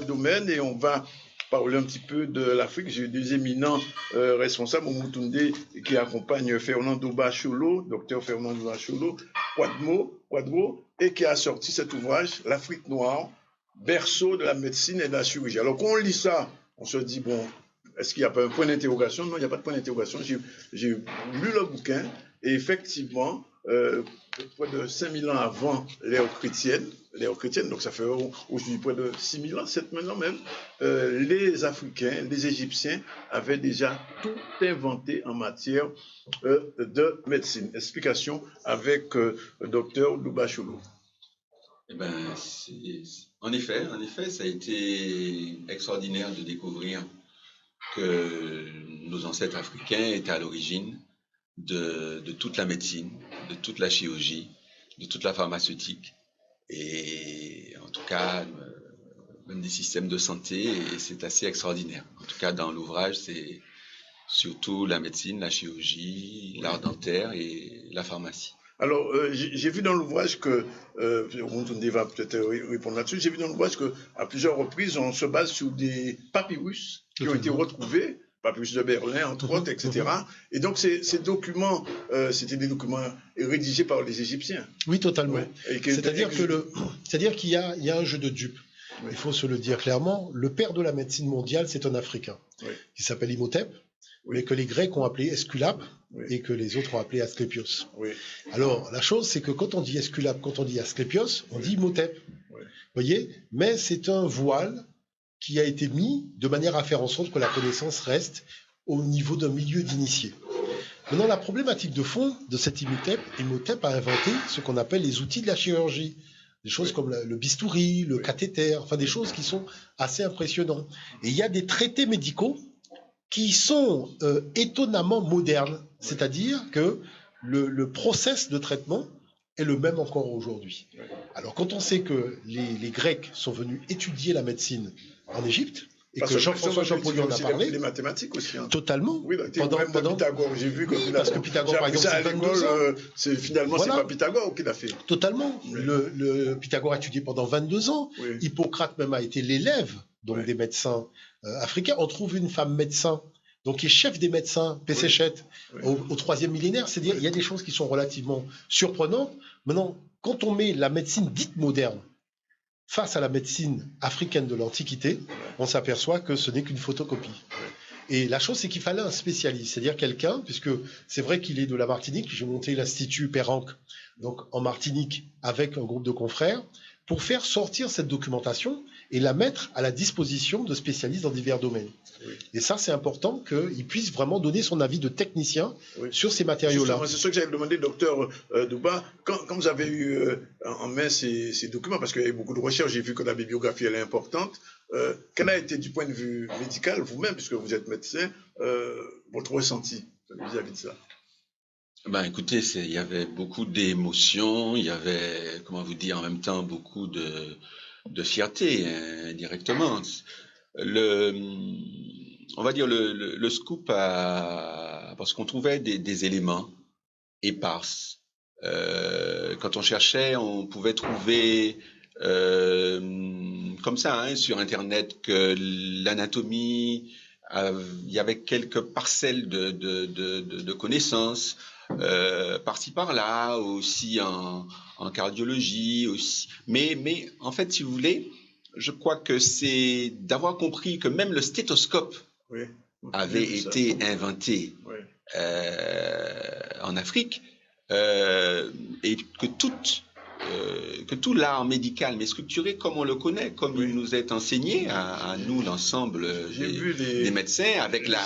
domaine et on va parler un petit peu de l'Afrique. J'ai eu des éminents responsables, Oumutounde, qui accompagne Fernando Bacholo, docteur Fernando Bacholo, Quadmo, et qui a sorti cet ouvrage, L'Afrique noire, berceau de la médecine et de la chirurgie. Alors, quand on lit ça, on se dit, bon, est-ce qu'il n'y a pas un point d'interrogation? Non, il n'y a pas de point d'interrogation. J'ai lu le bouquin et effectivement, près de 5000 ans avant l'ère chrétienne, donc ça fait aujourd'hui près de 6000 ans, 7000 ans même, les Africains, les Égyptiens avaient déjà tout inventé en matière de médecine. Explication avec docteur Loubacholo. Eh ben, en effet, ça a été extraordinaire de découvrir que nos ancêtres africains étaient à l'origine de toute la médecine, de toute la chirurgie, de toute la pharmaceutique, et en tout cas, même des systèmes de santé, et c'est assez extraordinaire. En tout cas, dans l'ouvrage, c'est surtout la médecine, la chirurgie, l'art dentaire et la pharmacie. Alors, j'ai vu dans l'ouvrage que, on va peut-être répondre là-dessus, j'ai vu dans l'ouvrage qu'à plusieurs reprises, on se base sur des papyrus qui ont été retrouvés, papyrus de Berlin, entre autres, etc. Et donc, ces documents, c'était des documents rédigés par les Égyptiens. Oui, totalement. Ouais. C'est-à-dire qu'il y a un jeu de dupes. Oui. Il faut se le dire clairement. Le père de la médecine mondiale, c'est un Africain, oui, qui s'appelle Imhotep, oui, mais que les Grecs ont appelé Esculape, oui, et que les autres ont appelé Asclépios. Oui. Alors, la chose, c'est que quand on dit Esculape, quand on dit Asclépios, on dit Imhotep. Oui. Vous voyez? Mais c'est un voile qui a été mis de manière à faire en sorte que la connaissance reste au niveau d'un milieu d'initiés. Maintenant, la problématique de fond de cet Imhotep a inventé ce qu'on appelle les outils de la chirurgie. Des choses, oui, comme le bistouri, le, oui, cathéter, enfin des choses qui sont assez impressionnantes. Et il y a des traités médicaux qui sont étonnamment modernes, oui, c'est-à-dire que le process de traitement est le même encore aujourd'hui. Oui. Alors quand on sait que les Grecs sont venus étudier la médecine en Égypte, et parce que Jean-François Champollion en a parlé. Les mathématiques aussi. Hein. Totalement. Oui, pendant Pythagore, j'ai vu que. Oui, parce que Pythagore, par exemple, c'est 22 ans. Finalement, voilà, c'est pas Pythagore qui l'a fait. Totalement. Oui. Le Pythagore a étudié pendant 22 ans. Oui. Hippocrate même a été l'élève donc, oui, des médecins africains. On trouve une femme médecin, donc qui est chef des médecins, Pécéchette, oui, oui, au 3e millénaire. C'est-à-dire il y a des choses qui sont relativement surprenantes. Maintenant, quand on met la médecine dite moderne face à la médecine africaine de l'Antiquité, on s'aperçoit que ce n'est qu'une photocopie. Et la chose, c'est qu'il fallait un spécialiste, c'est-à-dire quelqu'un, puisque c'est vrai qu'il est de la Martinique, j'ai monté l'Institut Péranque, donc en Martinique, avec un groupe de confrères, pour faire sortir cette documentation et la mettre à la disposition de spécialistes dans divers domaines. Oui. Et ça, c'est important qu'il puisse vraiment donner son avis de technicien, oui, sur ces matériaux-là. C'est ce que j'avais demandé, docteur Douba, quand vous avez eu en main ces documents, parce qu'il y a eu beaucoup de recherches, j'ai vu que la bibliographie, elle est importante, quel a été, du point de vue médical, vous-même, puisque vous êtes médecin, votre ressenti vis-à-vis de ça? Ben, écoutez, il y avait beaucoup d'émotions, il y avait, comment vous dire, en même temps, beaucoup de fierté, indirectement. On va dire le scoop parce qu'on trouvait des éléments éparses. Quand on cherchait, on pouvait trouver comme ça, hein, sur Internet, que l'anatomie, il y avait quelques parcelles de connaissances. Par-ci par-là, aussi en cardiologie, aussi. Mais en fait, si vous voulez, je crois que c'est d'avoir compris que même le stéthoscope, oui, avait été inventé, oui, en Afrique, et que tout l'art médical, mais structuré comme on le connaît, comme, oui, il nous est enseigné à nous, l'ensemble des médecins, avec la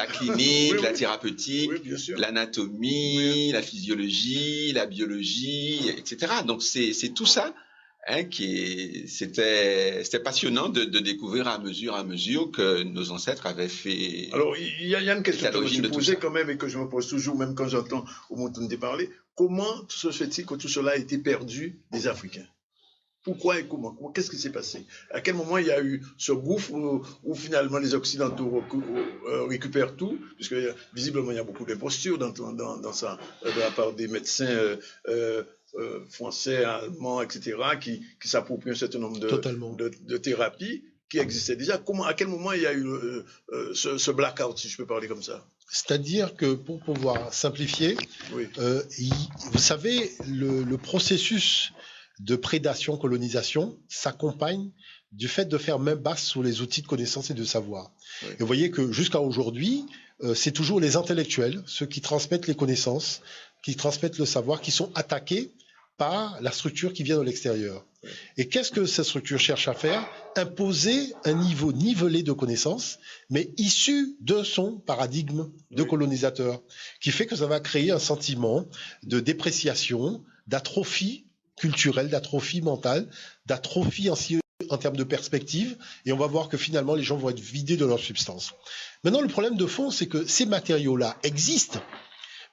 clinique, oui, la thérapeutique, oui, l'anatomie, oui, la physiologie, la biologie, etc. Donc c'est tout ça, hein, c'était passionnant de découvrir à mesure que nos ancêtres avaient fait. Alors il y a une question que je me suis posée quand même et que je me pose toujours, même quand j'entends Oumutounde parler. Comment se fait-il que tout cela a été perdu des Africains? Pourquoi et comment? Qu'est-ce qui s'est passé? À quel moment il y a eu ce gouffre où finalement les Occidentaux récupèrent tout? Puisque visiblement il y a beaucoup d'impostures dans ça, de la part des médecins français, allemands, etc., qui s'approprient un certain nombre de thérapies qui existait déjà. À quel moment il y a eu ce blackout, si je peux parler comme ça? C'est-à-dire que, pour pouvoir simplifier, oui. Vous savez, le processus de prédation-colonisation s'accompagne du fait de faire main basse sur les outils de connaissance et de savoir. Oui. Et vous voyez que jusqu'à aujourd'hui, c'est toujours les intellectuels, ceux qui transmettent les connaissances, qui transmettent le savoir, qui sont attaqués par la structure qui vient de l'extérieur. Oui. Et qu'est-ce que cette structure cherche à faire? Imposer un niveau nivelé de connaissances, mais issu de son paradigme de colonisateur, qui fait que ça va créer un sentiment de dépréciation, d'atrophie culturelle, d'atrophie mentale, d'atrophie en termes de perspective, et on va voir que finalement les gens vont être vidés de leur substance. Maintenant, le problème de fond, c'est que ces matériaux-là existent,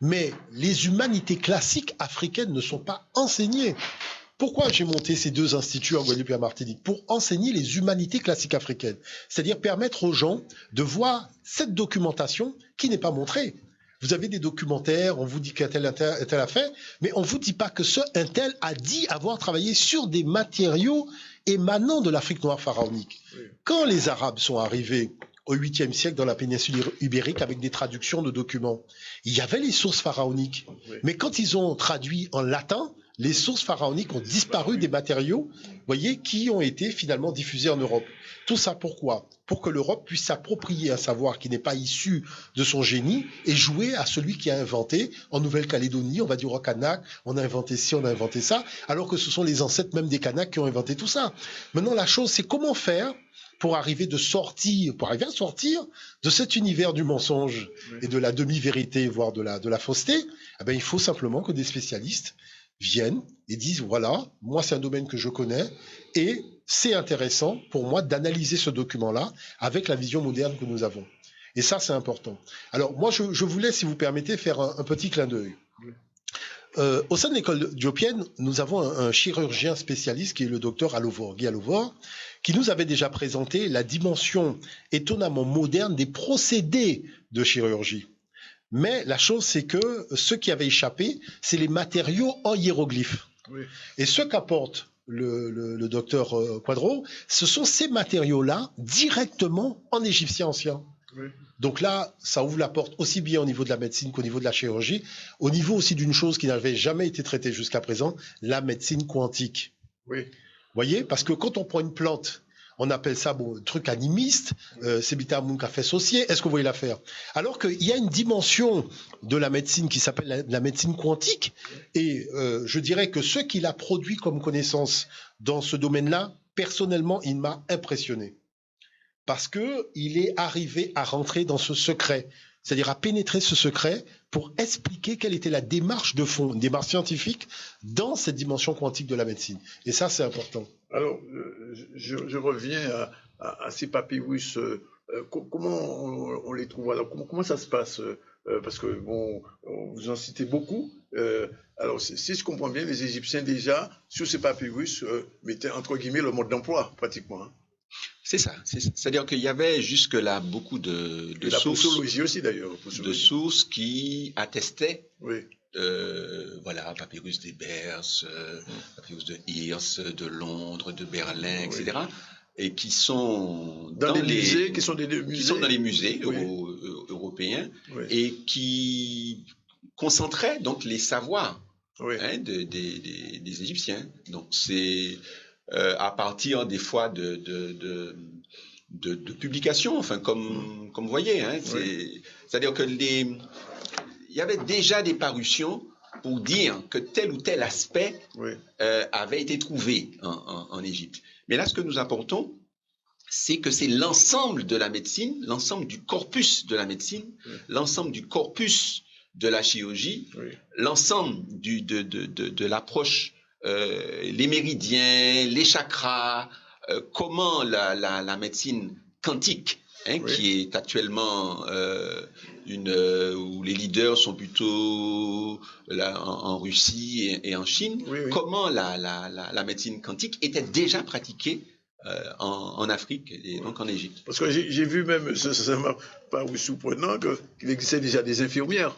mais les humanités classiques africaines ne sont pas enseignées. Pourquoi j'ai monté ces deux instituts en Guadeloupe et en Martinique? Pour enseigner les humanités classiques africaines, c'est-à-dire permettre aux gens de voir cette documentation qui n'est pas montrée. Vous avez des documentaires, on vous dit qu'un tel a fait, mais on ne vous dit pas que ce un tel a dit avoir travaillé sur des matériaux émanant de l'Afrique noire pharaonique. Oui. Quand les Arabes sont arrivés au 8e siècle dans la péninsule ibérique avec des traductions de documents, il y avait les sources pharaoniques. Oui. Mais quand ils ont traduit en latin, les sources pharaoniques ont disparu des matériaux, voyez, qui ont été finalement diffusés en Europe. Tout ça pourquoi? Pour que l'Europe puisse s'approprier un savoir qui n'est pas issu de son génie et jouer à celui qui a inventé. En Nouvelle-Calédonie, on va dire au Kanak, on a inventé ci, on a inventé ça, alors que ce sont les ancêtres même des Kanaks qui ont inventé tout ça. Maintenant, la chose, c'est comment faire pour arriver à sortir de cet univers du mensonge et de la demi-vérité, voire de la fausseté. Eh bien, il faut simplement que des spécialistes viennent et disent, voilà, moi c'est un domaine que je connais et c'est intéressant pour moi d'analyser ce document-là avec la vision moderne que nous avons. Et ça, c'est important. Alors, moi, je voulais, si vous permettez, faire un petit clin d'œil. Au sein de l'école diopienne, nous avons un chirurgien spécialiste qui est le docteur Guy Allovor, qui nous avait déjà présenté la dimension étonnamment moderne des procédés de chirurgie. Mais la chose, c'est que ce qui avait échappé, c'est les matériaux en hiéroglyphes. Oui. Et ce qu'apporte le docteur Quadro, ce sont ces matériaux-là directement en égyptien ancien. Oui. Donc là, ça ouvre la porte aussi bien au niveau de la médecine qu'au niveau de la chirurgie, au niveau aussi d'une chose qui n'avait jamais été traitée jusqu'à présent, la médecine quantique. Oui. Vous voyez, parce que quand on prend une plante, on appelle ça truc animiste, c'est Bita Moun fait saucier, est-ce que vous voyez l'affaire? Alors qu'il y a une dimension de la médecine qui s'appelle la médecine quantique, et je dirais que ce qu'il a produit comme connaissance dans ce domaine-là, personnellement, il m'a impressionné. Parce qu'il est arrivé à rentrer dans ce secret, c'est-à-dire à pénétrer ce secret pour expliquer quelle était la démarche de fond, une démarche scientifique dans cette dimension quantique de la médecine. Et ça, c'est important. Alors, je reviens à ces papyrus. Comment on les trouve? Alors, comment ça se passe? Parce que, bon, vous en citez beaucoup. Alors, si je comprends bien, les Égyptiens, déjà, sur ces papyrus, mettaient, entre guillemets, le mode d'emploi, pratiquement. Hein. C'est ça. C'est-à-dire qu'il y avait jusque-là beaucoup de sources. La posologie aussi, d'ailleurs. De sources qui attestaient. Oui. Voilà, papyrus d'Ebers, papyrus de Hirsch, de Londres, de Berlin, etc. Oui. Et qui sont dans les musées, qui sont dans les musées oui. Européens oui. Et qui concentraient donc les savoirs oui. Des Égyptiens. Donc c'est à partir des fois de publications, enfin comme vous voyez, hein, oui. C'est-à-dire que il y avait déjà des parutions pour dire que tel ou tel aspect oui. Avait été trouvé en Égypte. Mais là, ce que nous apportons, c'est que c'est l'ensemble de la médecine, l'ensemble du corpus de la médecine, oui. L'ensemble du corpus de la chirurgie, oui. L'ensemble de l'approche, les méridiens, les chakras, comment la médecine quantique, hein, oui. Qui est actuellement où les leaders sont plutôt là, en Russie et en Chine, oui, oui. Comment la médecine quantique était déjà pratiquée en Afrique et donc en Égypte. Parce que j'ai vu même, ça m'a paru surprenant, qu'il existait déjà des infirmières.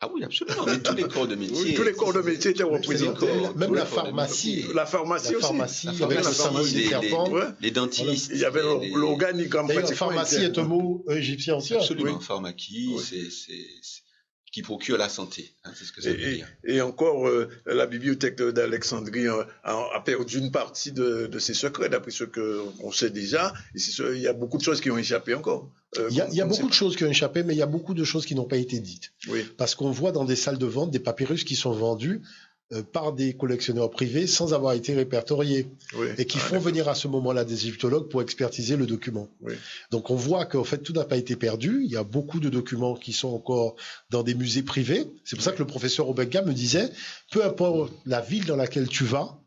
Ah oui, absolument. Mais tous les corps de métier. Oui, tous les corps de métier étaient représentés. Même la pharmacie. La pharmacie aussi. Avec le symbole des serpents. Les dentistes. Il y avait l'organigramme. D'ailleurs, pharmacie est un mot égyptien aussi. Absolument. Pharmacie, c'est qui procure la santé. Hein, c'est ce que ça veut dire. Et encore, la bibliothèque d'Alexandrie a perdu une partie de ses secrets, d'après ce qu'on sait déjà. Il y a beaucoup de choses qui ont échappé encore. Il y a beaucoup de choses qui ont échappé, mais il y a beaucoup de choses qui n'ont pas été dites. Oui. Parce qu'on voit dans des salles de vente des papyrus qui sont vendus par des collectionneurs privés sans avoir été répertoriés, et qui font venir à ce moment-là des égyptologues pour expertiser le document. Oui. Donc on voit qu'en fait tout n'a pas été perdu, il y a beaucoup de documents qui sont encore dans des musées privés. C'est pour ça que le professeur Obega me disait, peu importe la ville dans laquelle tu vas,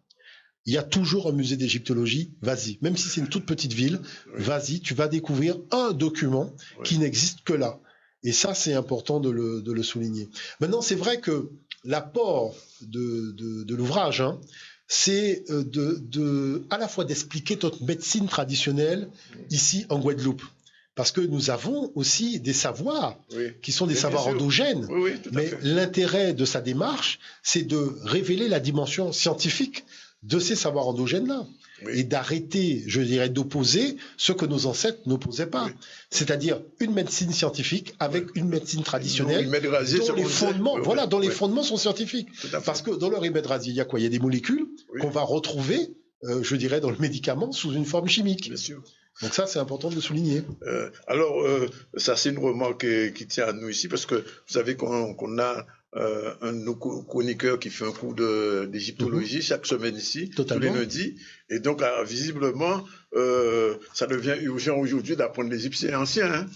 il y a toujours un musée d'égyptologie, vas-y. Même si c'est une toute petite ville, vas-y, tu vas découvrir un document qui n'existe que là. Et ça, c'est important de le souligner. Maintenant, c'est vrai que l'apport de l'ouvrage, hein, c'est à la fois d'expliquer notre médecine traditionnelle ici en Guadeloupe. Parce que nous avons aussi des savoirs qui sont des savoirs endogènes. Mais l'intérêt de sa démarche, c'est de révéler la dimension scientifique de ces savoirs endogènes-là. Et d'arrêter, je dirais, d'opposer ce que nos ancêtres n'opposaient pas. C'est-à-dire une médecine scientifique avec une médecine traditionnelle dont les fondements, dont les fondements sont scientifiques. Parce que dans le remède rasier, il y a quoi? Il y a des molécules qu'on va retrouver, je dirais, dans le médicament sous une forme chimique. Bien sûr. Donc ça, c'est important de le souligner. Alors, ça, c'est une remarque qui tient à nous ici, parce que vous savez qu'on a un de nos chroniqueurs qui fait un cours d'égyptologie chaque semaine ici, tous les lundis. Et donc, visiblement, ça devient urgent aujourd'hui d'apprendre l'égyptien ancien,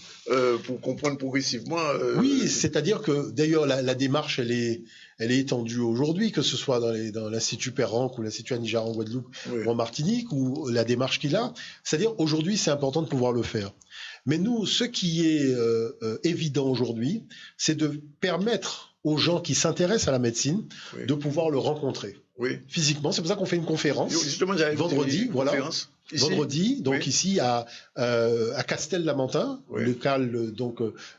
pour comprendre progressivement. Oui, c'est-à-dire que, d'ailleurs, la démarche, elle est étendue aujourd'hui, que ce soit dans l'Institut Perranque ou l'Institut Anijara en Guadeloupe ou en Martinique, ou la démarche qu'il a. C'est-à-dire, aujourd'hui, c'est important de pouvoir le faire. Mais nous, ce qui est évident aujourd'hui, c'est de permettre aux gens qui s'intéressent à la médecine de pouvoir le rencontrer physiquement. C'est pour ça qu'on fait une conférence vendredi, vendredi, donc ici à Castel-Lamentin,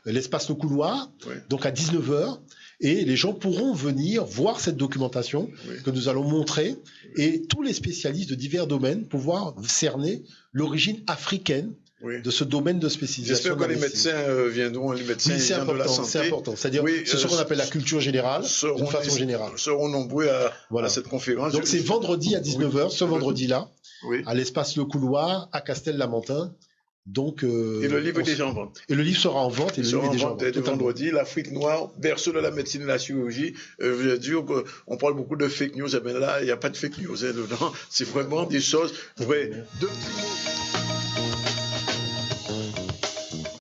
l'espace Le Couloir, donc à 19h, et les gens pourront venir voir cette documentation que nous allons montrer, et tous les spécialistes de divers domaines pouvoir cerner l'origine africaine de ce domaine de spécialisation. J'espère que les médecins viendront, les médecins de la santé. C'est important. C'est-à-dire, c'est ce qu'on appelle la culture générale, d'une façon générale. Seront nombreux à cette conférence. Donc c'est vendredi à 19h, ce vendredi-là, à l'espace Le Couloir, à Castel-Lamentin. Donc, et le livre est déjà en vente. Et le livre sera en vente. Et le livre est déjà en vente. Vendredi, l'Afrique noire, berceau de la médecine et de la chirurgie. Je veux dire qu'on parle beaucoup de fake news. Eh bien là, il n'y a pas de fake news dedans. C'est vraiment des choses vraies. Deux petits mots.